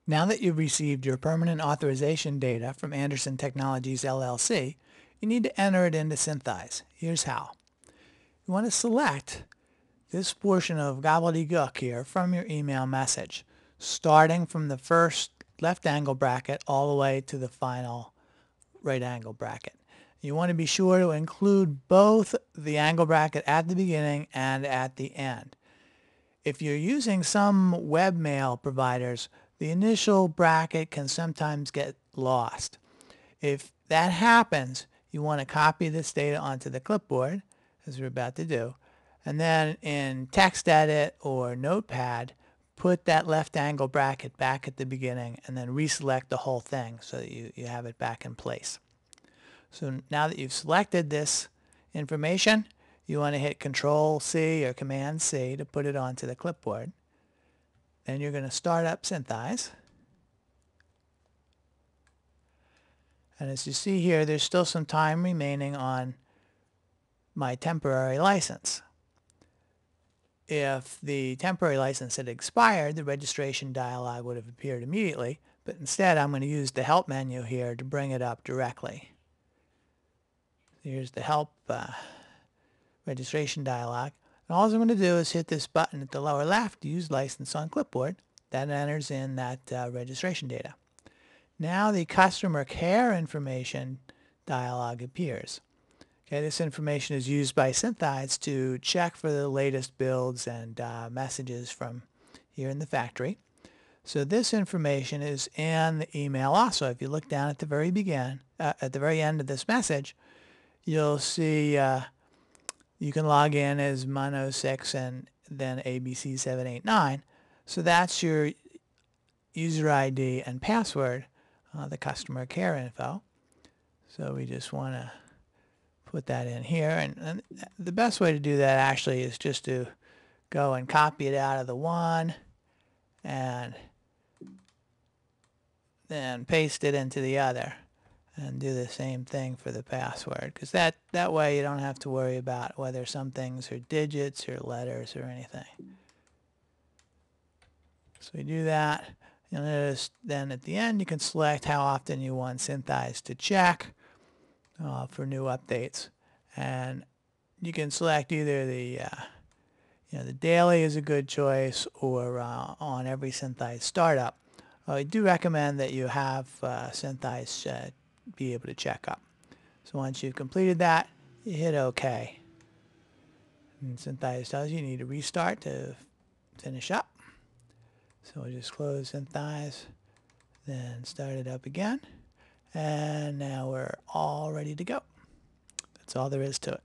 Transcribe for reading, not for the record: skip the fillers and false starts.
Now that you've received your permanent authorization data from Anderson Technologies LLC, you need to enter it into Synthize. Here's how. You want to select this portion of gobbledygook here from your email message, starting from the first left angle bracket all the way to the final right angle bracket. You want to be sure to include both the angle bracket at the beginning and at the end. If you're using some webmail providers, the initial bracket can sometimes get lost. If that happens, you want to copy this data onto the clipboard, as we're about to do, and then in TextEdit or Notepad, put that left angle bracket back at the beginning and then reselect the whole thing so that you have it back in place. So now that you've selected this information, you want to hit Control C or Command C to put it onto the clipboard. Then you're going to start up Synthize. And as you see here, there's still some time remaining on my temporary license. If the temporary license had expired, the registration dialog would have appeared immediately, but instead I'm going to use the Help menu here to bring it up directly. Here's the Help registration dialog. And all I'm going to do is hit this button at the lower left, Use License on Clipboard. That enters in that registration data. Now the customer care information dialog appears. Okay, this information is used by Synthize to check for the latest builds and messages from here in the factory. So this information is in the email also. If you look down at the very at the very end of this message, you'll see you can log in as Mon06 and then ABC789. So that's your user ID and password, the customer care info. So we just want to put that in here. And the best way to do that actually is just to go and copy it out of the one and then paste it into the other and do the same thing for the password, because that way you don't have to worry about whether some things are digits or letters or anything. So we do that. You'll notice then at the end you can select how often you want Synthize to check for new updates, and you can select either the the daily is a good choice or on every Synthize startup. I do recommend that you have Synthize be able to check up. So once you've completed that, you hit OK. And Synthize tells you need to restart to finish up. So we'll just close Synthize, then start it up again. And now we're all ready to go. That's all there is to it.